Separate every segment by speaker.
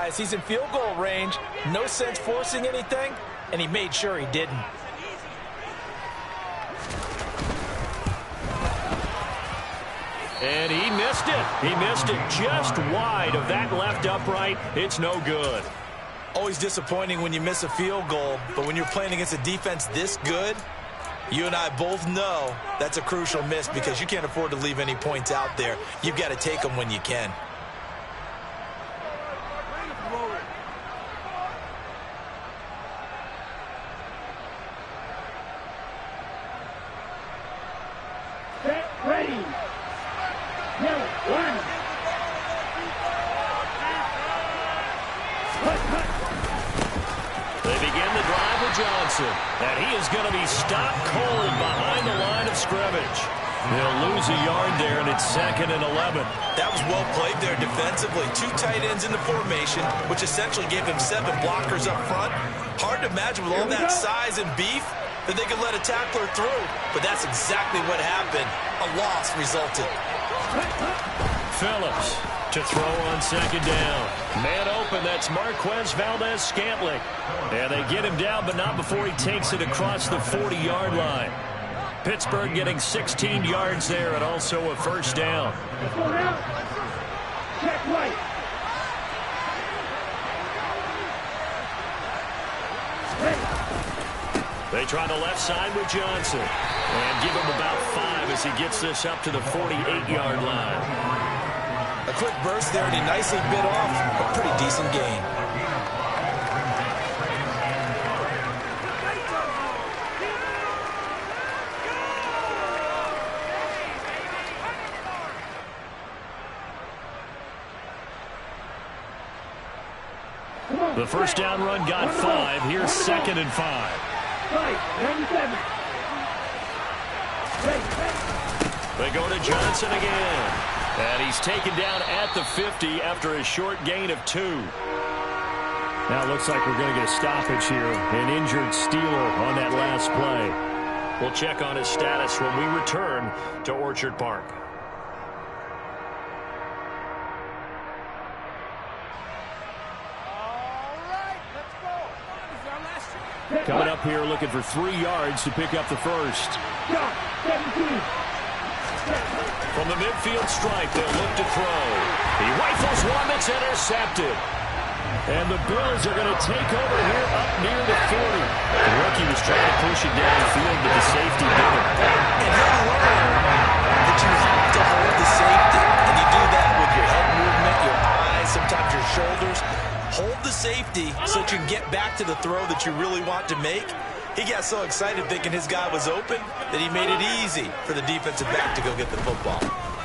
Speaker 1: realized he's in field goal range. No sense forcing anything, and he made sure he didn't.
Speaker 2: And he missed it. He missed it just wide of that left upright. It's no good.
Speaker 1: Always disappointing when you miss a field goal, but when you're playing against a defense this good, you and I both know that's a crucial miss because you can't afford to leave any points out there. You've got to take them when you can.
Speaker 3: Ready.
Speaker 2: They begin the drive with Johnson, and he is going to be stopped cold behind the line of scrimmage. They'll lose a yard there, and it's 2nd and 11.
Speaker 1: That was well played there defensively. 2 tight ends in the formation, which essentially gave him 7 blockers up front. Hard to imagine with all that size and beef that they could let a tackler through, but that's exactly what happened. A loss resulted.
Speaker 2: Phillips to throw on 2nd down. Man open, that's Marquez Valdez-Scantling. And they get him down, but not before he takes it across the 40-yard line. Pittsburgh getting 16 yards there and also a first down.
Speaker 3: Check right.
Speaker 2: They try the left side with Johnson. And give him about 5 as he gets this up to the 48-yard line.
Speaker 1: A quick burst there, and he nicely bit off a pretty decent gain.
Speaker 2: The first down run got 5. Here's 2nd and 5. They go to Johnson again. And he's taken down at the 50 after a short gain of 2. Now it looks like we're going to get a stoppage here. An injured Steeler on that last play. We'll check on his status when we return to Orchard Park. Coming up here looking for 3 yards to pick up the first. From the midfield stripe, they'll look to throw. He rifles one that's intercepted. And the Bills are going to take over here up near the 40. The rookie was trying to push it downfield, but the safety did it.
Speaker 1: And he'll learn that you have to hold the safety. And you do that with your head movement, your eyes, sometimes your shoulders. Hold the safety so that you can get back to the throw that you really want to make. He got so excited thinking his guy was open that he made it easy for the defensive back to go get the football.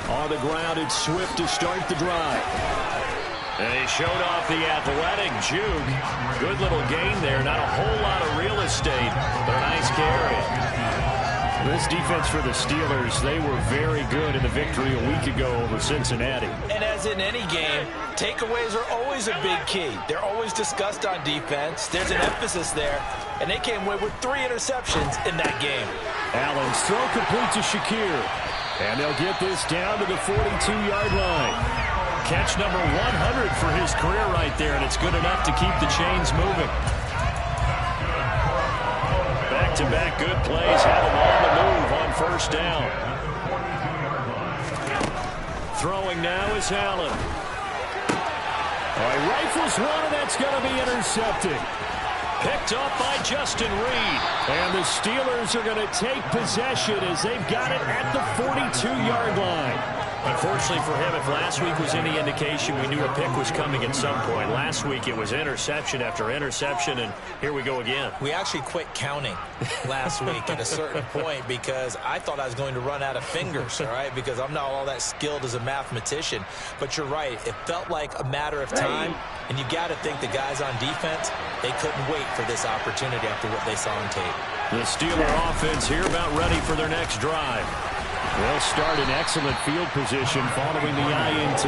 Speaker 2: On the ground, it's Swift to start the drive. And he showed off the athletic juke. Good little gain there. Not a whole lot of real estate, but a nice carry. This defense for the Steelers, they were very good in the victory a week ago over Cincinnati.
Speaker 1: And as in any game, takeaways are always a big key. They're always discussed on defense. There's an emphasis there. And they came away with 3 interceptions in that game.
Speaker 2: Allen's throw complete to Shakir. And they'll get this down to the 42-yard line. Catch number 100 for his career right there, and it's good enough to keep the chains moving. Back-to-back good plays have him on the move on first down. Throwing now is Allen. All right, rifles one, and that's going to be intercepted. Picked up by Justin Reed. And the Steelers are going to take possession as they've got it at the 42-yard line. Unfortunately for him, if last week was any indication, we knew a pick was coming at some point. Last week it was interception after interception, and here we go again.
Speaker 1: We actually quit counting last week at a certain point because I thought I was going to run out of fingers, all right, because I'm not all that skilled as a mathematician. But you're right. It felt like a matter of time, and you got to think the guys on defense, they couldn't wait for this opportunity after what they saw on tape.
Speaker 2: The Steeler offense here about ready for their next drive. They'll start in excellent field position following the INT.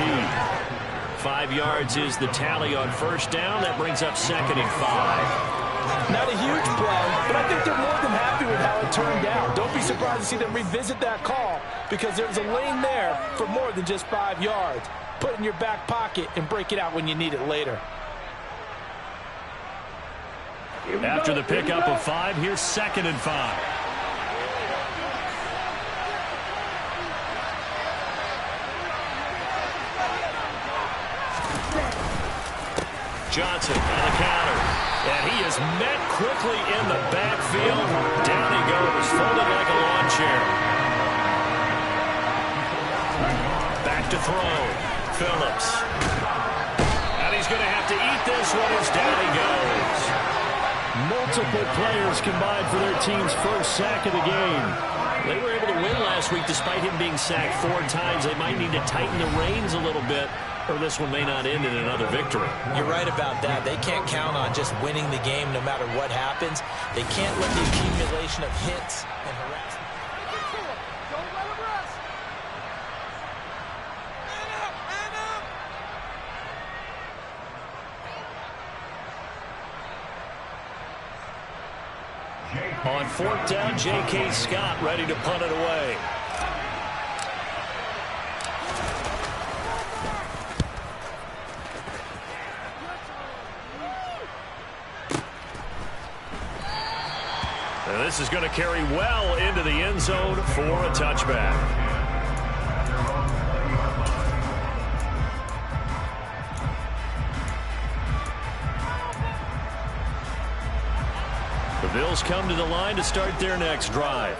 Speaker 2: 5 yards is the tally on first down. That brings up 2nd and 5.
Speaker 4: Not a huge play, but I think they're more than happy with how it turned out. Don't be surprised to see them revisit that call because there's a lane there for more than just 5 yards. Put it in your back pocket and break it out when you need it later.
Speaker 2: After the pickup of 5, here's 2nd and 5. Johnson on the counter. And he is met quickly in the backfield. Down he goes, folded like a lawn chair. Back to throw. Phillips. And he's going to have to eat this one as down he goes. Multiple players combined for their team's first sack of the game. They were able to win last week despite him being sacked 4 times. They might need to tighten the reins a little bit, or this one may not end in another victory.
Speaker 1: You're right about that. They can't count on just winning the game no matter what happens. They can't let the accumulation of hits and harassment.
Speaker 3: Don't let him rest.
Speaker 2: On 4th down, J.K. Scott ready to punt it away. And this is going to carry well into the end zone for a touchback. The Bills come to the line to start their next drive.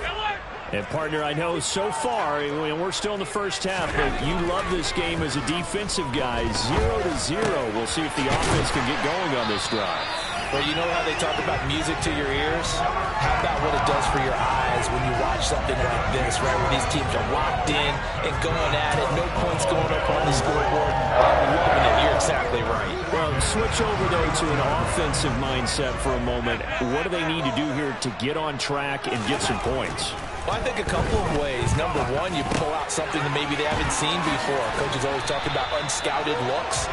Speaker 2: And, partner, I know so far, and we're still in the first half, but you love this game as a defensive guy. 0-0. We'll see if the offense can get going on this drive.
Speaker 1: Well, you know how they talk about music to your ears? How about what it does for your eyes when you watch something like this, right? Where these teams are locked in and going at it. No points going up on the scoreboard. I'm loving it. You're exactly right.
Speaker 2: Well, switch over, though, to an offensive mindset for a moment. What do they need to do here to get on track and get some points?
Speaker 1: Well, I think a couple of ways. Number one, you pull out something that maybe they haven't seen before. Coaches always talk about unscouted looks.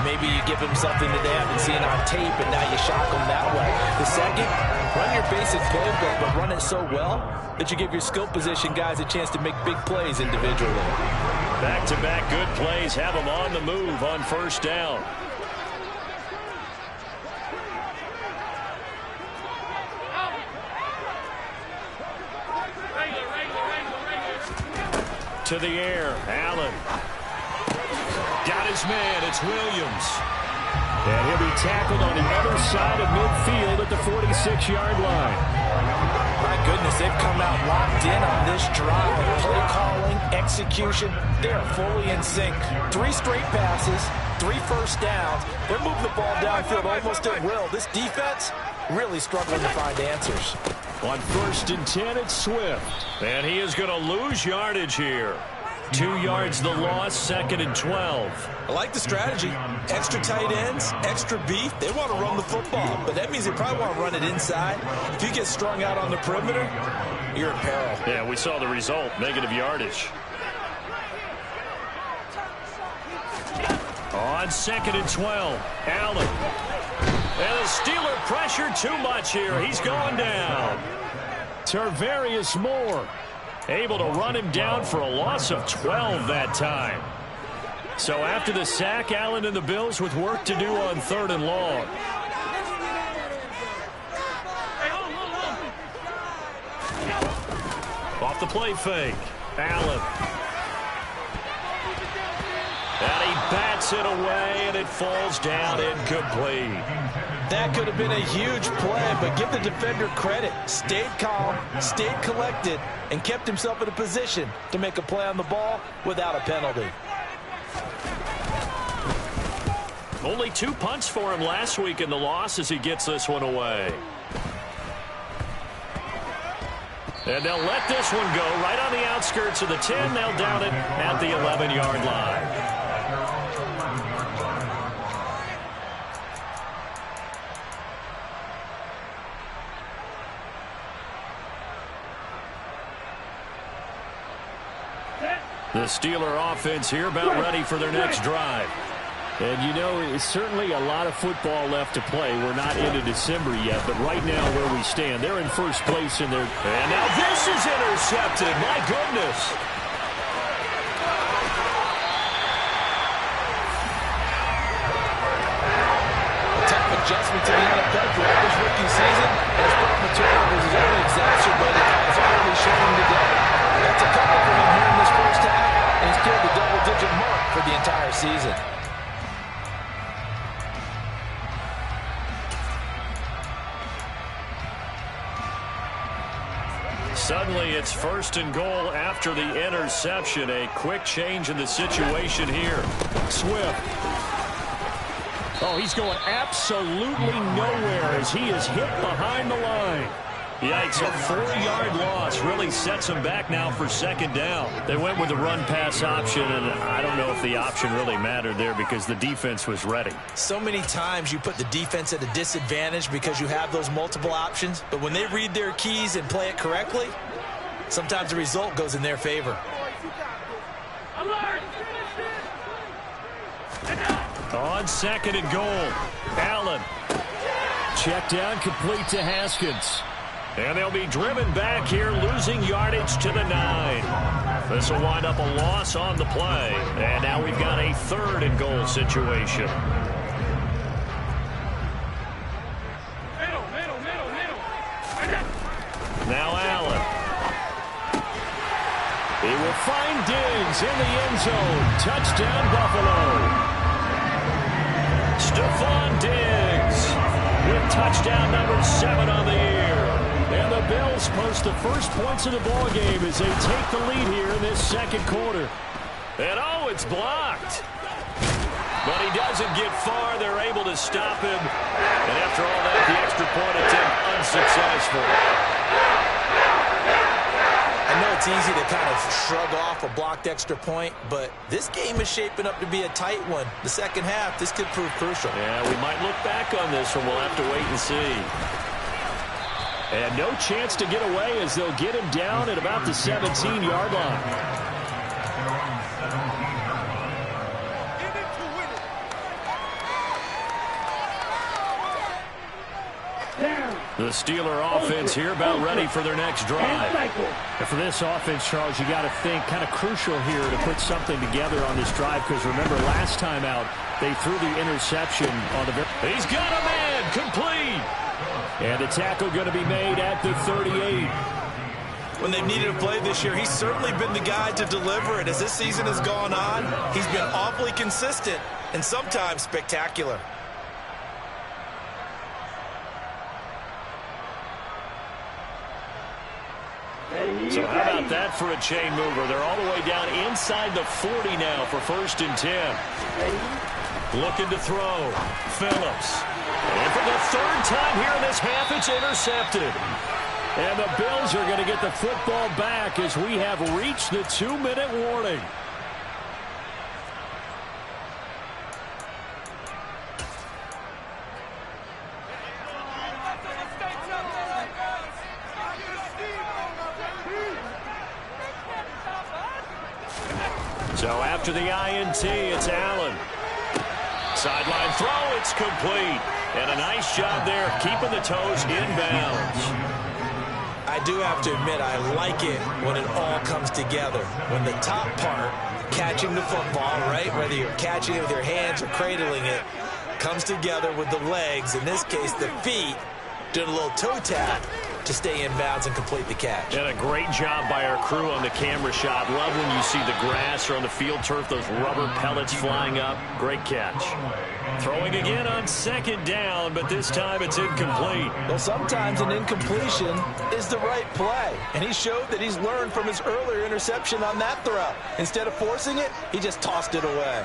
Speaker 1: Maybe you give them something that they haven't seen on tape, and now you shock them that way. The second, run your basic playbook, but run it so well that you give your skill position guys a chance to make big plays individually.
Speaker 2: Back-to-back good plays have them on the move on 1st down. To the air, Allen. Got his man, it's Williams. And he'll be tackled on the other side of midfield at the 46-yard line.
Speaker 1: My goodness, they've come out locked in on this drive. Play calling, execution, they are fully in sync. 3 straight passes, 3 first downs. They're moving the ball downfield almost at will. This defense really struggling to find answers.
Speaker 2: On 1st and 10, it's Swift. And he is going to lose yardage here. 2 yards the loss, 2nd and 12.
Speaker 1: I like the strategy. Extra tight ends, extra beef. They want to run the football, but that means they probably want to run it inside. If you get strung out on the perimeter, you're in peril.
Speaker 2: Yeah, we saw the result, negative yardage. On 2nd and 12, Allen. And the Steeler pressure too much here. He's going down. Tarvarius Moore able to run him down for a loss of 12 that time. So after the sack, Allen and the Bills with work to do on 3rd and long. Off the play fake, Allen. And he bats it away, and it falls down incomplete.
Speaker 1: That could have been a huge play, but give the defender credit. Stayed calm, stayed collected, and kept himself in a position to make a play on the ball without a penalty.
Speaker 2: Only 2 punts for him last week in the loss as he gets this one away. And they'll let this one go right on the outskirts of the 10. They'll down it at the 11-yard line. The Steeler offense here about ready for their next drive. And, you know, it's certainly a lot of football left to play. We're not into December yet, but right now where we stand, they're in first place in their... And now this is intercepted. My goodness.
Speaker 4: adjustment to the NFL throughout this rookie season, and his problem turnovers is only exacerbated by his early showing today. That's a couple for him here in this first half, and he's cleared the double-digit mark for the entire season.
Speaker 2: Suddenly, it's 1st and goal after the interception. A quick change in the situation here. Swift. Oh, he's going absolutely nowhere as he is hit behind the line. Yikes, a 4-yard loss really sets him back now for 2nd down. They went with the run-pass option, and I don't know if the option really mattered there because the defense was ready.
Speaker 1: So many times you put the defense at a disadvantage because you have those multiple options, but when they read their keys and play it correctly, sometimes the result goes in their favor.
Speaker 2: On 2nd and goal, Allen. Check down, complete to Haskins. And they'll be driven back here, losing yardage to the 9. This will wind up a loss on the play. And now we've got a 3rd and goal situation. Now Allen. He will find Diggs in the end zone. Touchdown, Buffalo. Stephon Diggs with touchdown number 7 on the year. And the Bills post the first points of the ball game as they take the lead here in this 2nd quarter. And oh, it's blocked. But he doesn't get far. They're able to stop him. And after all that, the extra point attempt unsuccessful.
Speaker 1: I know it's easy to kind of shrug off a blocked extra point, but this game is shaping up to be a tight one. The 2nd half, this could prove crucial.
Speaker 2: Yeah, we might look back on this one. We'll have to wait and see. And no chance to get away as they'll get him down at about the 17-yard line. The Steeler offense here about ready for their next drive. And for this offense, Charles, you got to think kind of crucial here to put something together on this drive because remember last time out they threw the interception on the very. He's got a man complete. And the tackle going to be made at the 38.
Speaker 1: When they've needed a play this year, he's certainly been the guy to deliver it. As this season has gone on, he's been awfully consistent and sometimes spectacular.
Speaker 2: So how about that for a chain mover? They're all the way down inside the 40 now for 1st and 10. Looking to throw. Phillips. And for the 3rd time here in this half, it's intercepted. And the Bills are going to get the football back as we have reached the 2-minute warning. So after the INT, it's Allen. Sideline throw, it's complete. And a nice job there keeping the toes inbounds.
Speaker 1: I do have to admit, I like it when it all comes together. When the top part, catching the football, right, whether you're catching it with your hands or cradling it, comes together with the legs, in this case the feet, doing a little toe tap to stay in bounds and complete the catch.
Speaker 2: And a great job by our crew on the camera shot. Love when you see the grass or on the field turf, those rubber pellets flying up. Great catch. Throwing again on 2nd down, but this time it's incomplete.
Speaker 1: Well, sometimes an incompletion is the right play, and he showed that he's learned from his earlier interception on that throw. Instead of forcing it, he just tossed it away.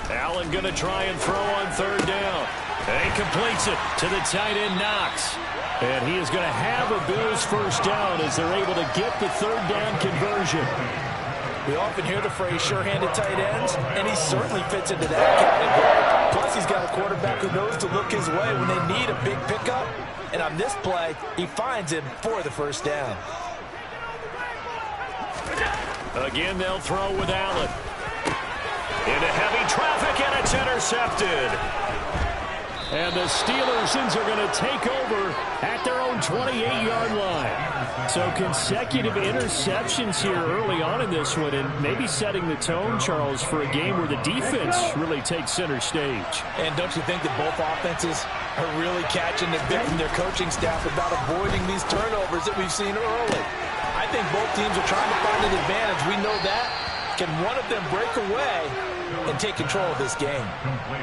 Speaker 2: Allen going to try and throw on 3rd down. And he completes it to the tight end, Knox. And he is going to have a Bills 1st down as they're able to get the 3rd down conversion.
Speaker 1: We often hear the phrase sure-handed tight ends, and he certainly fits into that category. Plus, he's got a quarterback who knows to look his way when they need a big pickup. And on this play, he finds him for the 1st down.
Speaker 2: Again, they'll throw with Allen. Into heavy traffic, and it's intercepted. And And the Steelers are going to take over at their own 28-yard line. So consecutive interceptions here early on in this one, and maybe setting the tone, Charles, for a game where the defense really takes center stage.
Speaker 4: And don't you think that both offenses are really catching the bit from their coaching staff about avoiding these turnovers that we've seen early? I think both teams are trying to find an advantage. We know that. Can one of them break away and take control of this game?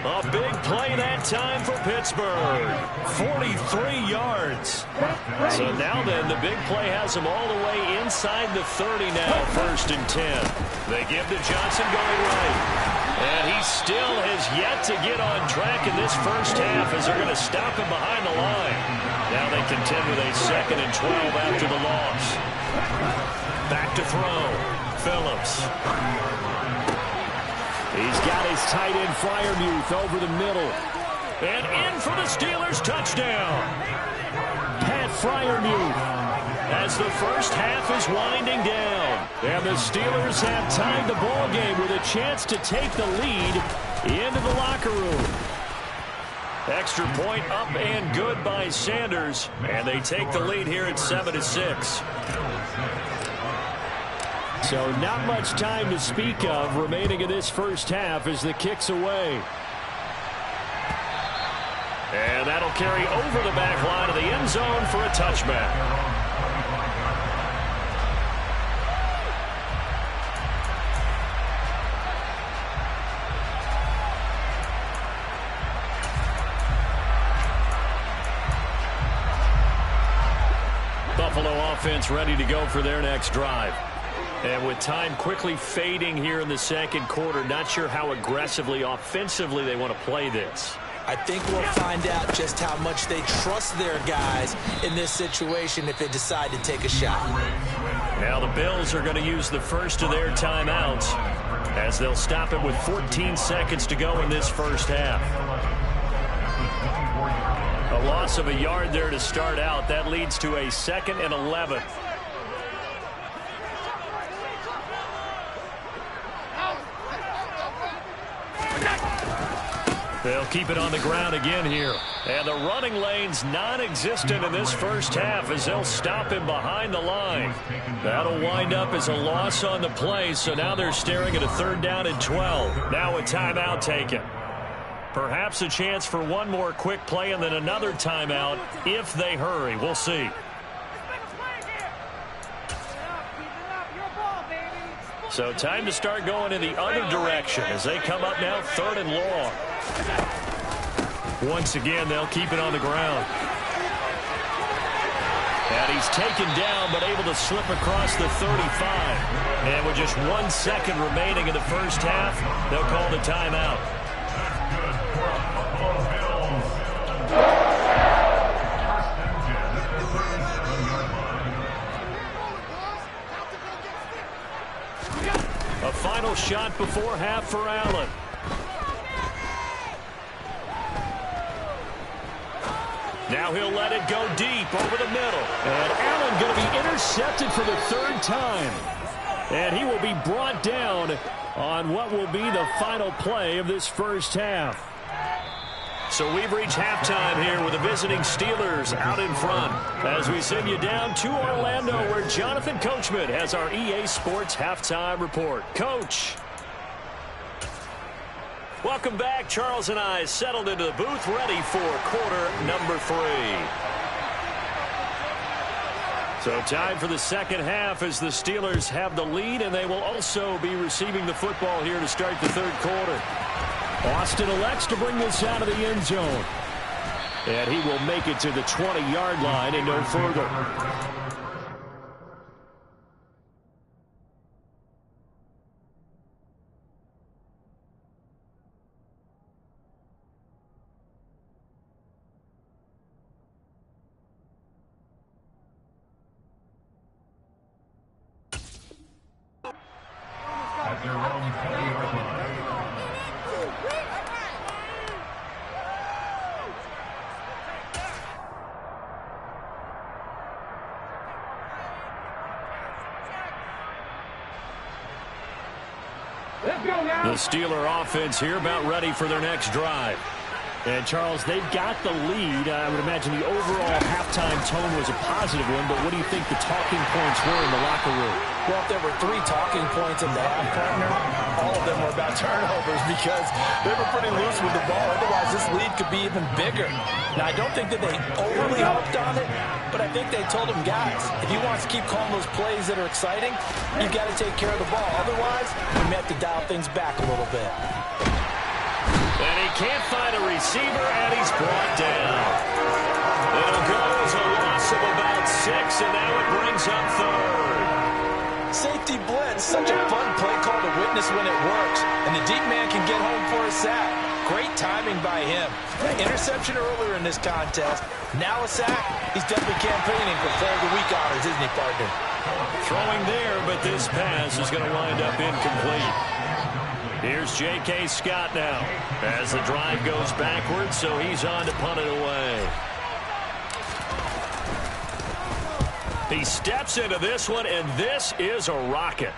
Speaker 2: A big play that time for Pittsburgh. 43 yards. So now then, the big play has them all the way inside the 30 now, 1st and 10. They give to Johnson going right. And he still has yet to get on track in this first half as they're going to stop him behind the line. Now they contend with a 2nd and 12 after the loss. Back to throw. Phillips. He's got his tight end Freiermuth over the middle. And in for the Steelers touchdown. Pat Freiermuth as the first half is winding down. And the Steelers have tied the ball game with a chance to take the lead into the locker room. Extra point up and good by Sanders. And they take the lead here at 7-6. So not much time to speak of remaining in this first half as the kick's away. And that'll carry over the back line of the end zone for a touchback. Buffalo offense ready to go for their next drive. And with time quickly fading here in the second quarter, not sure how aggressively, offensively they want to play this.
Speaker 1: I think we'll find out just how much they trust their guys in this situation if they decide to take a shot.
Speaker 2: Now the Bills are going to use the first of their timeouts as they'll stop it with 14 seconds to go in this first half. A loss of a yard there to start out. That leads to a 2nd and 11. They'll keep it on the ground again here. And the running lane's non-existent in this first half as they'll stop him behind the line. That'll wind up as a loss on the play, so now they're staring at a 3rd down and 12. Now a timeout taken. Perhaps a chance for one more quick play and then another timeout if they hurry. We'll see. So time to start going in the other direction as they come up now 3rd and long. Once again, they'll keep it on the ground. And he's taken down, but able to slip across the 35. And with just 1 second remaining in the first half, they'll call the timeout. A final shot before half for Allen. Now he'll let it go deep over the middle. And Allen going to be intercepted for the 3rd time. And he will be brought down on what will be the final play of this first half. So we've reached halftime here with the visiting Steelers out in front as we send you down to Orlando where Jonathan Coachman has our EA Sports halftime report. Coach. Welcome back. Charles and I settled into the booth ready for quarter number 3. So time for the second half as the Steelers have the lead, and they will also be receiving the football here to start the 3rd quarter. Austin elects to bring this out of the end zone. And he will make it to the 20-yard line and no further. The Steeler offense here about ready for their next drive. And, Charles, they've got the lead. I would imagine the overall halftime tone was a positive one, but what do you think the talking points were in the locker room?
Speaker 4: Well, if there were 3 talking points at the half, partner, all of them were about turnovers because they were pretty loose with the ball. Otherwise, this lead could be even bigger. Now, I don't think that they overly hoped on it, but I think they told them, guys, if you want to keep calling those plays that are exciting, you've got to take care of the ball. Otherwise, we may have to dial things back a little bit.
Speaker 2: And he can't find a receiver, and he's brought down. It'll go as a loss of about 6, and now it brings up 3rd.
Speaker 4: Safety blitz, such a fun play call to witness when it works. And the deep man can get home for a sack. Great timing by him. Interception earlier in this contest. Now a sack. He's definitely campaigning for Player of the Week honors, isn't he, partner?
Speaker 2: Throwing there, but this pass is going to wind up incomplete. Here's J.K. Scott now as the drive goes backwards, so he's on to punt it away. He steps into this one, and this is a rocket.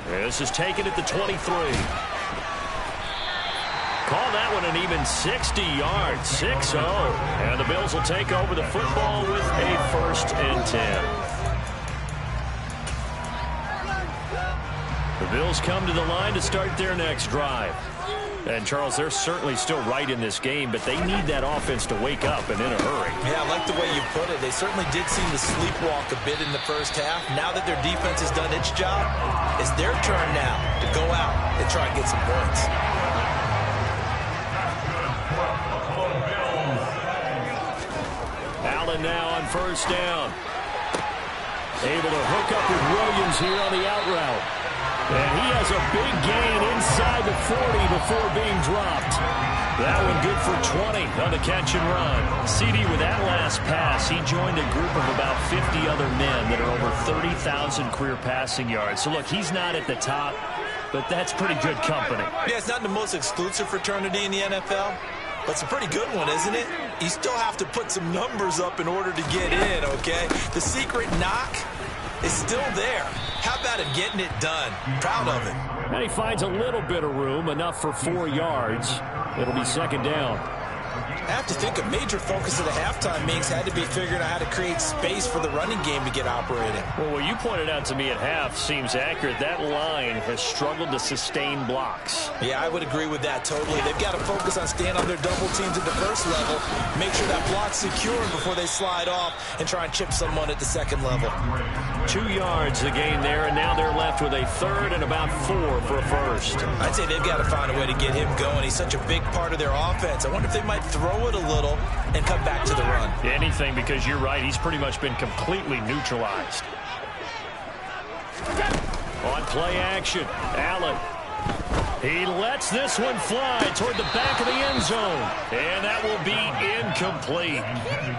Speaker 2: This is taken at the 23. Call that one an even 60 yards, 6-0. And the Bills will take over the football with a 1st and 10. The Bills come to the line to start their next drive. And, Charles, they're certainly still right in this game, but they need that offense to wake up and in a hurry.
Speaker 1: Yeah, I like the way you put it. They certainly did seem to sleepwalk a bit in the first half. Now that their defense has done its job, it's their turn now to go out and try and get some points.
Speaker 2: Allen now on 1st down. Able to hook up with Williams here on the out route. And he has a big gain inside the 40 before being dropped. That one good for 20 on the catch and run. CD, with that last pass, he joined a group of about 50 other men that are over 30,000 career passing yards. So, look, he's not at the top, but that's pretty good company.
Speaker 1: Yeah, it's not the most exclusive fraternity in the NFL, but it's a pretty good one, isn't it? You still have to put some numbers up in order to get in, okay? The secret knock is still there. How about him getting it done? Proud of it.
Speaker 2: And he finds a little bit of room, enough for 4 yards. It'll be 2nd down.
Speaker 1: I have to think a major focus of the halftime meetings had to be figuring out how to create space for the running game to get operating.
Speaker 2: Well, what you pointed out to me at half seems accurate. That line has struggled to sustain blocks.
Speaker 1: Yeah, I would agree with that totally. They've got to focus on staying on their double teams at the first level, make sure that block's secure before they slide off and try and chip someone at the second level.
Speaker 2: 2 yards the gain there, and now they're left with a 3rd and about 4 for a 1st.
Speaker 1: I'd say they've got to find a way to get him going. He's such a big part of their offense. I wonder if they might throw it a little and come back to the run.
Speaker 2: Anything, because you're right, he's pretty much been completely neutralized. On play action, Allen. He lets this one fly toward the back of the end zone. And that will be incomplete.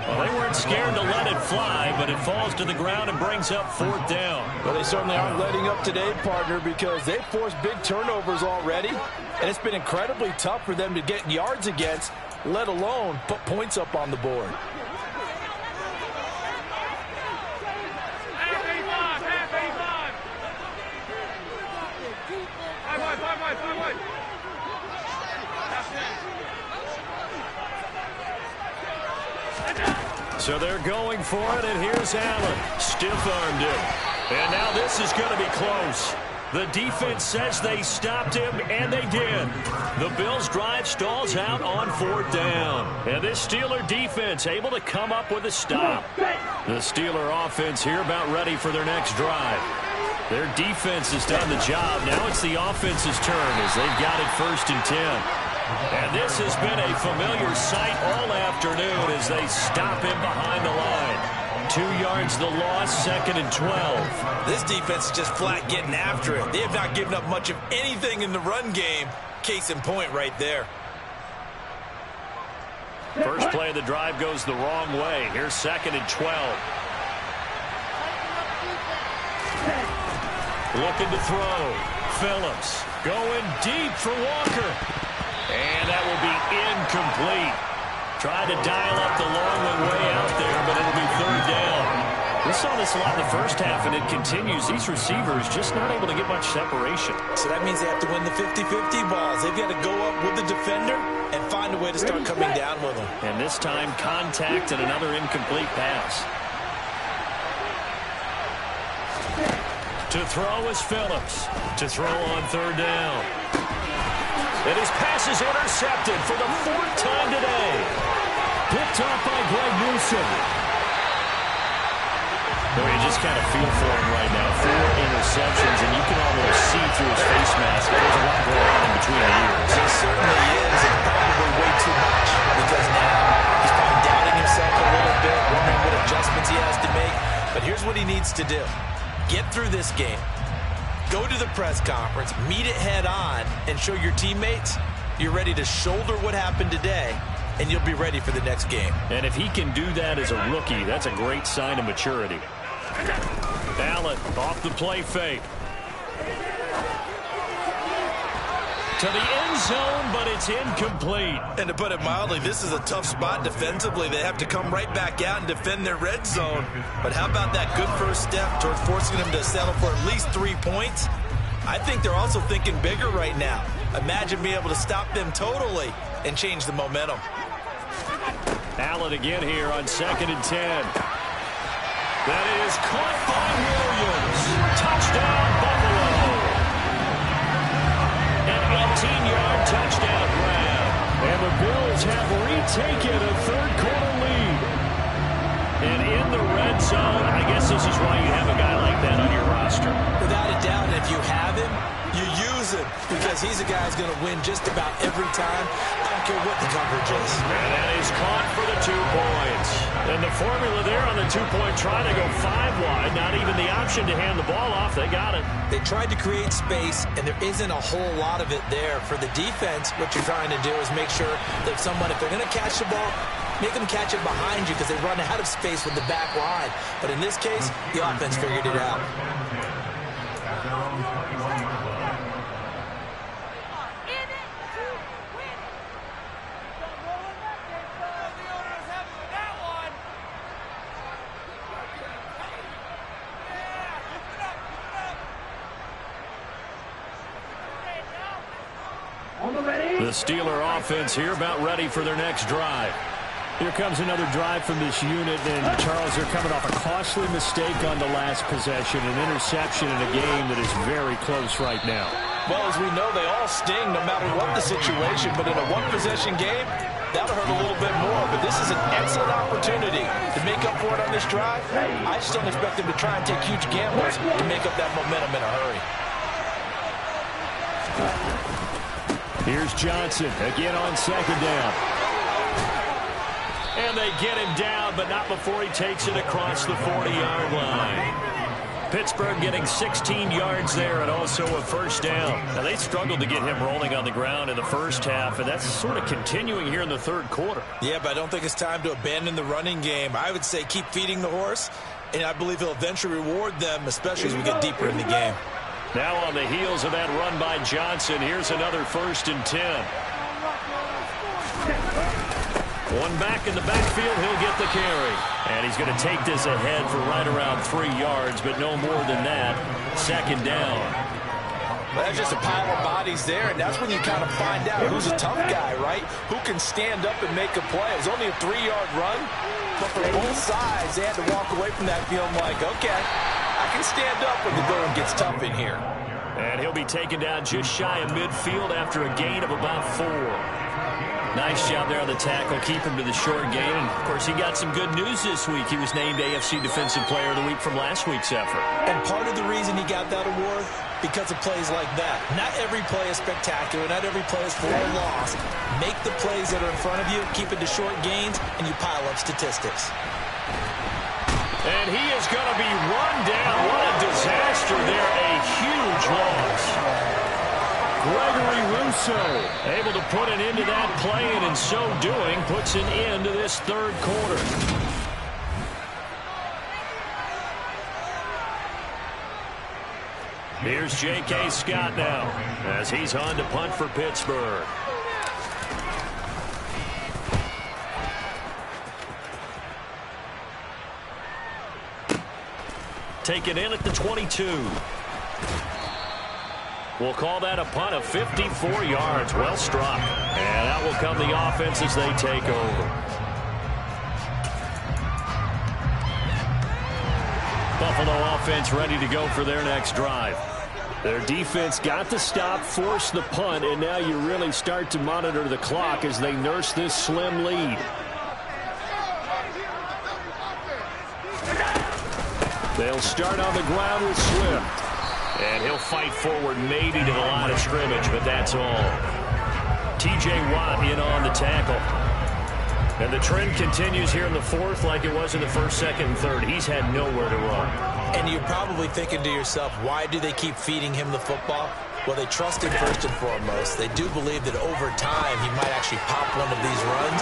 Speaker 2: Well, they weren't scared to let it fly, but it falls to the ground and brings up 4th down.
Speaker 4: Well, they certainly aren't letting up today, partner, because they've forced big turnovers already. And it's been incredibly tough for them to get yards against, let alone put points up on the board.
Speaker 2: So they're going for it, and here's Allen. Stiff-armed it. And now this is going to be close. The defense says they stopped him, and they did. The Bills' drive stalls out on 4th down. And this Steeler defense able to come up with a stop. The Steeler offense here about ready for their next drive. Their defense has done the job. Now it's the offense's turn as they've got it 1st and 10. And this has been a familiar sight all afternoon as they stop him behind the line. 2 yards the loss, 2nd and 12.
Speaker 1: This defense is just flat getting after it. They have not given up much of anything in the run game. Case in point right there.
Speaker 2: First play of the drive goes the wrong way. Here's 2nd and 12. Looking to throw. Phillips going deep for Walker. And that will be incomplete. Tried to dial up the long one way out there, but it'll be 3rd down. We saw this a lot in the first half, and it continues. These receivers just not able to get much separation.
Speaker 1: So that means they have to win the 50-50 balls. They've got to go up with the defender and find a way to start coming down with them.
Speaker 2: And this time, contact and another incomplete pass. To throw is Phillips. To throw on third down. And his pass is intercepted for the 4th time today. Picked off by Greg Newsom. Boy, you just kind of feel for him right now. 4 interceptions, and you can almost see through his face mask. There's a lot going on in between the ears.
Speaker 1: He certainly is, and probably way too much, because now he's probably doubting himself a little bit, wondering what adjustments he has to make. But here's what he needs to do. Get through this game. Go to the press conference, meet it head on, and show your teammates you're ready to shoulder what happened today, and you'll be ready for the next game.
Speaker 2: And if he can do that as a rookie, that's a great sign of maturity. Allen off the play fake. To the end zone, but it's incomplete.
Speaker 1: And to put it mildly, this is a tough spot defensively. They have to come right back out and defend their red zone. But how about that good first step toward forcing them to settle for at least 3 points? I think they're also thinking bigger right now. Imagine being able to stop them totally and change the momentum.
Speaker 2: Allen again here on 2nd and 10. That is caught by Williams. Touchdown, Buffalo. An 18-yard touchdown grab. And the Bills have retaken a 3rd-quarter lead. And in the red zone, I guess this is why you have a guy like that on your roster.
Speaker 1: Without a doubt, and if you have him, you use him, because he's a guy who's going to win just about every time. I don't care what the coverage is.
Speaker 2: And that is caught for the 2 points. And the formula there on the 2-point try to go 5 wide. Not even the option to hand the ball off. They got it.
Speaker 1: They tried to create space, and there isn't a whole lot of it there. For the defense, what you're trying to do is make sure that if they're going to catch the ball, make them catch it behind you, because they run out of space with the back line. But in this case, the offense figured it out.
Speaker 2: The Steeler offense here about ready for their next drive. Here comes another drive from this unit, and Charles, they're coming off a costly mistake on the last possession, an interception in a game that is very close right now.
Speaker 4: Well, as we know, they all sting no matter what the situation, but in a one-possession game, that'll hurt a little bit more. But this is an excellent opportunity to make up for it on this drive. I just don't expect them to try and take huge gambles to make up that momentum in a hurry.
Speaker 2: Here's Johnson again on 2nd down. And they get him down, but not before he takes it across the 40-yard line. Pittsburgh getting 16 yards there and also a 1st down. Now, they struggled to get him rolling on the ground in the first half, and that's sort of continuing here in the 3rd quarter.
Speaker 1: Yeah, but I don't think it's time to abandon the running game. I would say keep feeding the horse, and I believe he'll eventually reward them, especially as we get deeper in the game.
Speaker 2: Now on the heels of that run by Johnson, here's another 1st and 10. One back in the backfield, he'll get the carry. And he's going to take this ahead for right around 3 yards, but no more than that. 2nd down.
Speaker 4: Well, that's just a pile of bodies there, and that's when you kind of find out who's a tough guy, right? Who can stand up and make a play. It was only a 3-yard run, but for both sides, they had to walk away from that feeling like, okay, I can stand up when the going gets tough in here.
Speaker 2: And he'll be taken down just shy of midfield after a gain of about 4. Nice job there on the tackle, keep him to the short gain. And, of course, he got some good news this week. He was named AFC Defensive Player of the Week from last week's effort.
Speaker 1: And part of the reason he got that award, because of plays like that. Not every play is spectacular. Not every play is for a loss. Make the plays that are in front of you, keep it to short gains, and you pile up statistics.
Speaker 2: And he is going to be run down. What a disaster there. A huge loss. Gregory Rousseau able to put an end to that play, and in so doing puts an end to this 3rd quarter. Here's J.K. Scott now as he's on to punt for Pittsburgh. taken in at the 22. We'll call that a punt of 54 yards. Well struck. And out will come the offense as they take over. Buffalo offense ready to go for their next drive. Their defense got the stop, forced the punt, and now you really start to monitor the clock as they nurse this slim lead. They'll start on the ground with Swift. And he'll fight forward maybe to the line of scrimmage, but that's all. T.J. Watt in on the tackle. And the trend continues here in the fourth like it was in the first, second, and third. He's had nowhere to run.
Speaker 1: And you're probably thinking to yourself, why do they keep feeding him the football? Well, they trust him first and foremost. They do believe that over time he might actually pop one of these runs.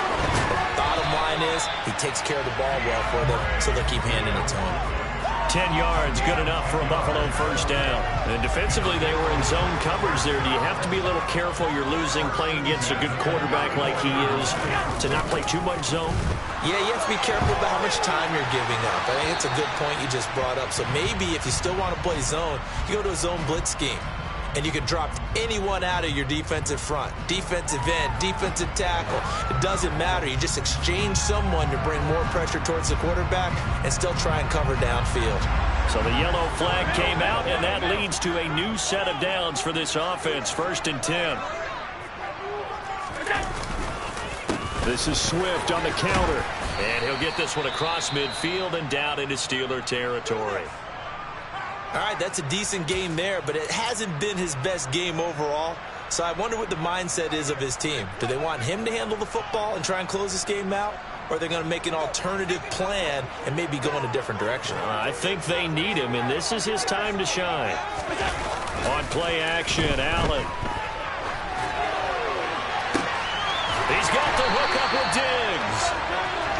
Speaker 1: But bottom line is he takes care of the ball well for them, so they'll keep handing it to him.
Speaker 2: 10 yards, good enough for a Buffalo first down. And defensively, they were in zone coverage there. Do you have to be a little careful? You're losing playing against a good quarterback like he is to not play too much zone?
Speaker 1: Yeah, you have to be careful about how much time you're giving up. I think it's a good point you just brought up. So maybe if you still want to play zone, you go to a zone blitz scheme. And you can drop anyone out of your defensive front. Defensive end, defensive tackle. It doesn't matter. You just exchange someone to bring more pressure towards the quarterback and still try and cover downfield.
Speaker 2: So the yellow flag came out, and that leads to a new set of downs for this offense. 1st and 10. This is Swift on the counter. And he'll get this one across midfield and down into Steeler territory.
Speaker 1: All right, that's a decent game there, but it hasn't been his best game overall. So I wonder what the mindset is of his team. Do they want him to handle the football and try and close this game out? Or are they going to make an alternative plan and maybe go in a different direction?
Speaker 2: I think they need him, and this is his time to shine. On play action, Allen. He's got the hook up with Diggs.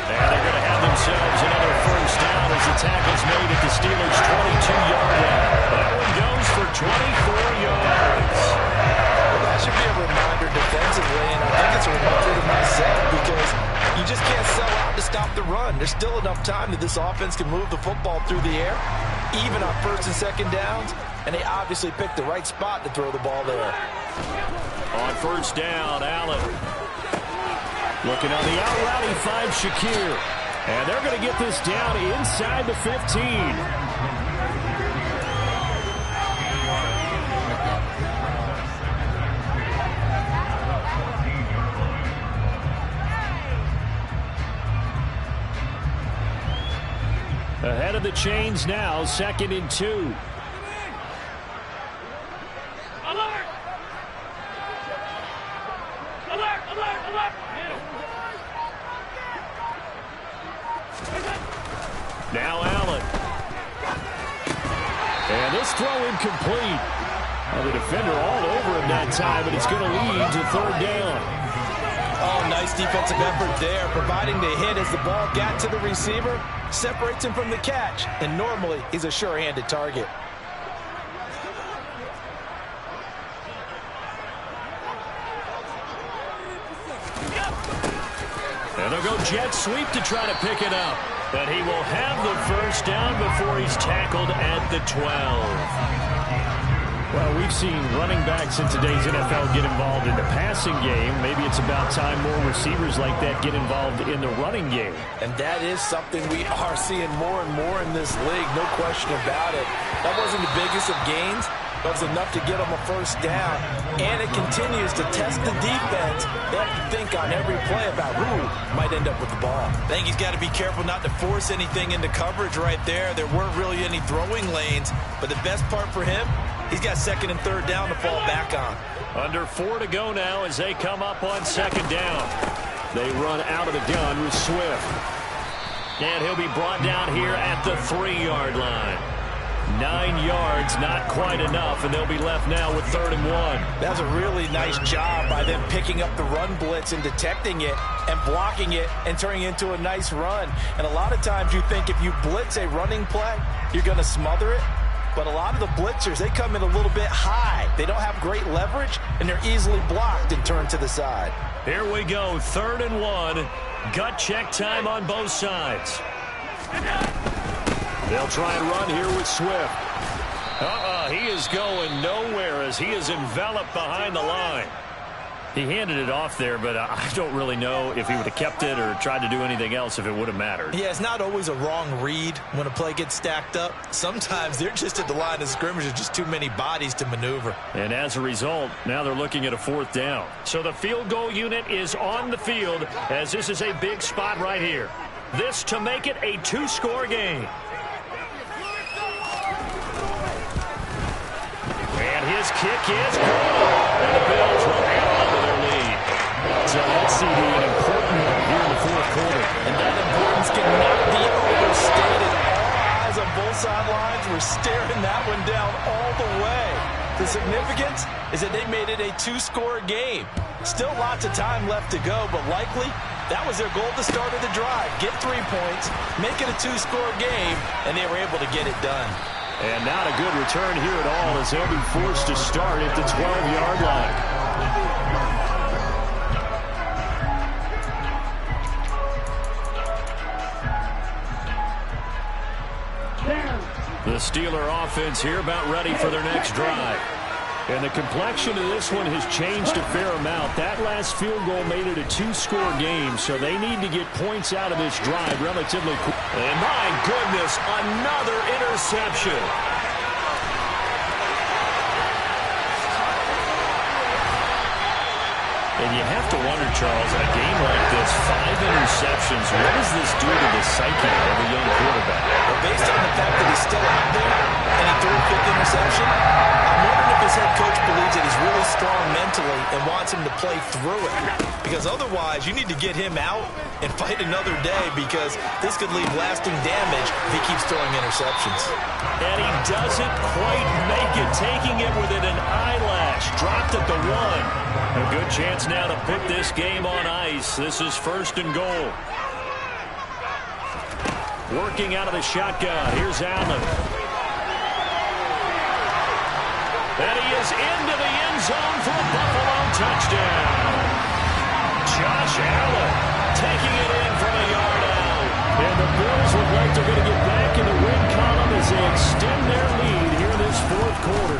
Speaker 2: And they're going to have themselves another first down as the tackle's made at the Steelers' 22-yard line. That one goes for 24 yards.
Speaker 4: Well, that should be a reminder defensively, and I think it's a reminder to myself because you just can't sell out to stop the run. There's still enough time that this offense can move the football through the air, even on 1st and 2nd downs, and they obviously picked the right spot to throw the ball there.
Speaker 2: On 1st down, Allen. Looking on the out route, he finds Shakir. And they're going to get this down inside the 15. Ahead of the chains now, 2nd and 2. Now Allen. And this throw incomplete. Well, the defender all over him that time, but it's going to lead to 3rd down.
Speaker 4: Oh, nice defensive effort there, providing the hit as the ball got to the receiver, separates him from the catch, and normally he's a sure-handed target.
Speaker 2: And they'll go jet sweep to try to pick it up. But he will have the first down before he's tackled at the 12. Well, we've seen running backs in today's NFL get involved in the passing game. Maybe it's about time more receivers like that get involved in the running game.
Speaker 4: And that is something we are seeing more and more in this league, no question about it. That wasn't the biggest of gains, but it was enough to get them a first down. And it continues to test the defense. They have to think on every play about who might end up with the ball.
Speaker 1: I think he's got to be careful not to force anything into coverage right there. There weren't really any throwing lanes, but the best part for him, he's got 2nd and 3rd down to fall back on.
Speaker 2: Under 4 to go now as they come up on 2nd down. They run out of the gun with Swift. And he'll be brought down here at the 3-yard line. 9 yards, not quite enough, and they'll be left now with 3rd and 1.
Speaker 4: That's a really nice job by them picking up the run blitz and detecting it and blocking it and turning it into a nice run. And a lot of times you think if you blitz a running play, you're going to smother it. But a lot of the blitzers, they come in a little bit high. They don't have great leverage, and they're easily blocked and turned to the side.
Speaker 2: Here we go, 3rd and 1. Gut check time on both sides. They'll try and run here with Swift. He is going nowhere as he is enveloped behind the line. He handed it off there, but I don't really know if he would have kept it or tried to do anything else if it would have mattered.
Speaker 1: Yeah, it's not always a wrong read when a play gets stacked up. Sometimes they're just at the line of scrimmage. There's just too many bodies to maneuver.
Speaker 2: And as a result, now they're looking at a 4th down. So the field goal unit is on the field as this is a big spot right here. This to make it a 2-score game. And his kick is good. And the Bills will hang on to their lead. So let's see an important one here in the 4th quarter.
Speaker 1: And that importance cannot be overstated. All eyes on both sidelines were staring that one down all the way. The significance is that they made it a 2-score game. Still lots of time left to go, but likely that was their goal to start of the drive. Get 3 points, make it a 2-score game, and they were able to get it done.
Speaker 2: And not a good return here at all as they'll be forced to start at the 12-yard line. The Steeler offense here about ready for their next drive. And the complexion of this one has changed a fair amount. That last field goal made it a 2-score game, so they need to get points out of this drive relatively quick. And my goodness, another interception. And you have to wonder, Charles, in a game like this, 5 interceptions, what does this do to the psyche of a young quarterback?
Speaker 1: Well, based on the fact that he's still out there and he threw a 5th interception, I'm wondering if his head coach believes that he's really strong mentally and wants him to play through it. Because otherwise, you need to get him out and fight another day because this could leave lasting damage if he keeps throwing interceptions.
Speaker 2: And he doesn't quite make it, taking it within an eyelash. Dropped at the 1. A good chance now to put this game on ice. This is 1st and goal. Working out of the shotgun. Here's Allen. And he is into the end zone for a Buffalo touchdown. Josh Allen taking it in from a yard out. And the Bills look like they're going to get back in the win column as they extend their lead here in this 4th quarter.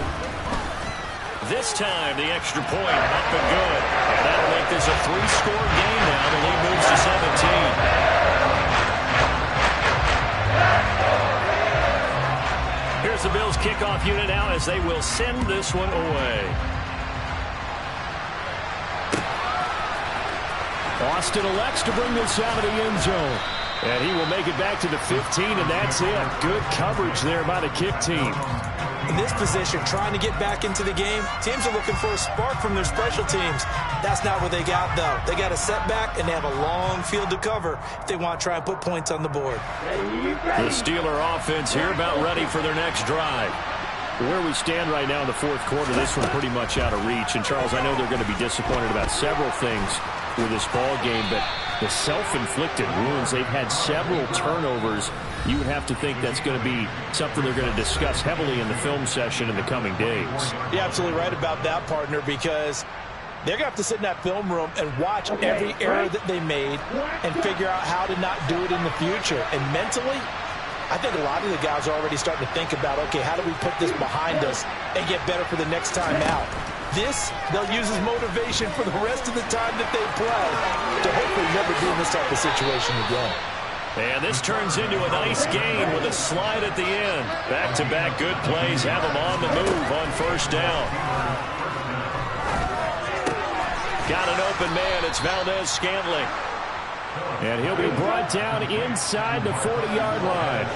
Speaker 2: This time, the extra point up and good. And that'll make this a 3-score game now. The lead moves to 17. Here's the Bills kickoff unit now as they will send this one away. Austin elects to bring this out of the end zone. And he will make it back to the 15, and that's it. Good coverage there by the kick team.
Speaker 1: In this position, trying to get back into the game, teams are looking for a spark from their special teams. That's not what they got, though. They got a setback, and they have a long field to cover if they want to try and put points on the board.
Speaker 2: The Steeler offense here about ready for their next drive. Where we stand right now in the 4th quarter, this one pretty much out of reach. And, Charles, I know they're going to be disappointed about several things with this ball game, but the self-inflicted wounds, they've had several turnovers. You would have to think that's going to be something they're going to discuss heavily in the film session in the coming days.
Speaker 1: You're absolutely right about that, partner, because they're going to have to sit in that film room and watch every error that they made and figure out how to not do it in the future. And mentally, I think a lot of the guys are already starting to think about, okay, how do we put this behind us and get better for the next time out? This, they'll use as motivation for the rest of the time that they play to hopefully never be in this type of situation again.
Speaker 2: And this turns into a nice gain with a slide at the end. Back-to-back good plays have them on the move on 1st down. Got an open man. It's Valdez-Scantling. And he'll be brought down inside the 40-yard line.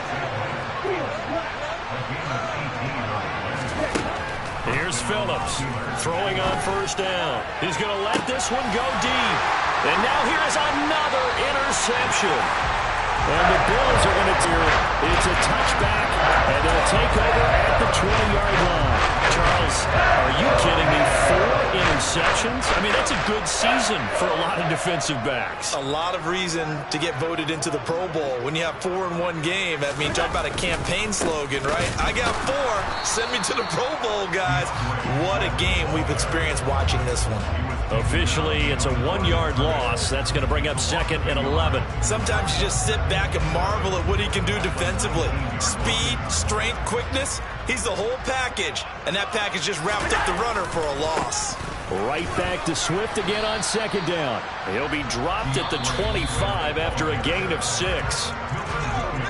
Speaker 2: Here's Phillips throwing on 1st down. He's going to let this one go deep. And now here's another interception. And the Bills are going to do it. It's a touchback, and they'll take over at the 20-yard line. Charles, are you kidding me? 4 interceptions? I mean, that's a good season for a lot of defensive backs.
Speaker 1: A lot of reason to get voted into the Pro Bowl. When you have 4 in one game, I mean, talk about a campaign slogan, right? I got 4. Send me to the Pro Bowl, guys. What a game we've experienced watching this one.
Speaker 2: Officially, it's a 1-yard loss. That's going to bring up 2nd and 11.
Speaker 1: Sometimes you just sit back and marvel at what he can do defensively. Speed, strength, quickness, he's the whole package. And that package just wrapped up the runner for a loss.
Speaker 2: Right back to Swift again on 2nd down. He'll be dropped at the 25 after a gain of 6.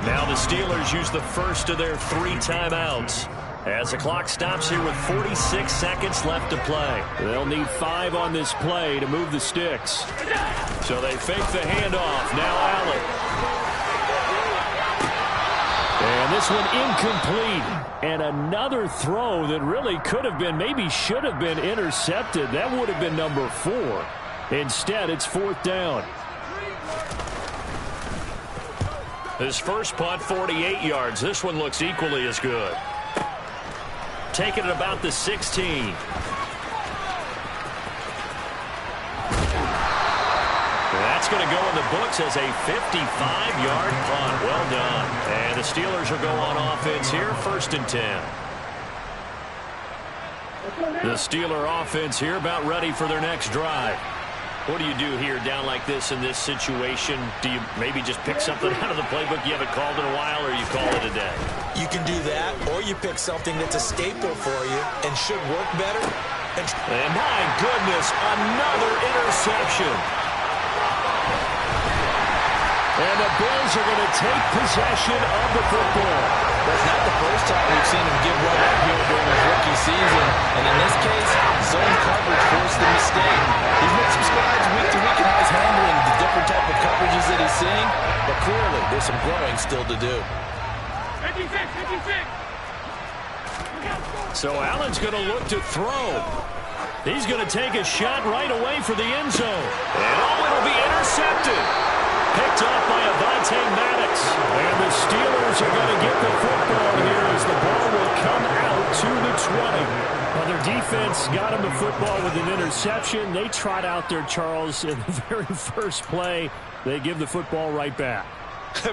Speaker 2: Now the Steelers use the first of their 3 timeouts. As the clock stops here with 46 seconds left to play. They'll need 5 on this play to move the sticks. So they fake the handoff. Now Allen. And this one incomplete. And another throw that really could have been, maybe should have been intercepted. That would have been number 4. Instead, it's 4th down. His first punt, 48 yards. This one looks equally as good. Taking it about the 16. That's going to go in the books as a 55-yard punt. Well done. And the Steelers will go on offense here, 1st and 10. The Steeler offense here about ready for their next drive. What do you do here down like this in this situation? Do you maybe just pick something out of the playbook you haven't called in a while, or you call it a day?
Speaker 1: You can do that, or you pick something that's a staple for you and should work better.
Speaker 2: And my goodness, another interception. And the Bills are going to take possession of the football.
Speaker 4: That's not the first time we've seen him give one up here during his rookie season. And in this case, zone coverage forced the mistake. He's made some strides week to week in how he's handling the different type of coverages that he's seeing. But clearly, there's some growing still to do.
Speaker 3: 56.
Speaker 2: So Allen's going to look to throw. He's going to take a shot right away for the end zone. And it'll be intercepted. Picked up by Avonte Maddox. And the Steelers are going to get the football here as the ball will come out to the 20. Well, their defense got him the football with an interception. They trot out there, Charles, in the very first play. They give the football right back.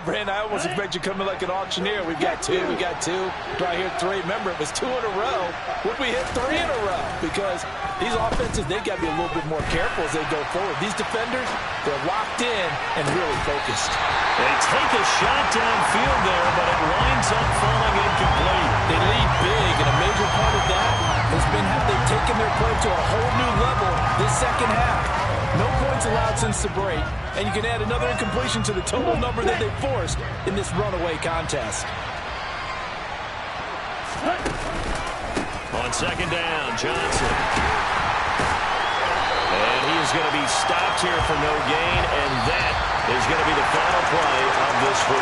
Speaker 4: Brandon, I almost expect you coming like an auctioneer. We've got 2, we got 2. Do I hear 3? Remember, it was 2 in a row. Would we hit 3 in a row? Because these offenses, they've got to be a little bit more careful as they go forward. These defenders, they're locked in and really focused.
Speaker 2: They take a shot downfield there, but it winds up falling incomplete.
Speaker 4: They lead big, and a major part of that has been how they've taken their play to a whole new level this second half. No points allowed since the break, and you can add another incompletion to the total number that they forced in this runaway contest.
Speaker 2: On 2nd down, Johnson. And he is going to be stopped here for no gain, and that is going to be the final play of this football.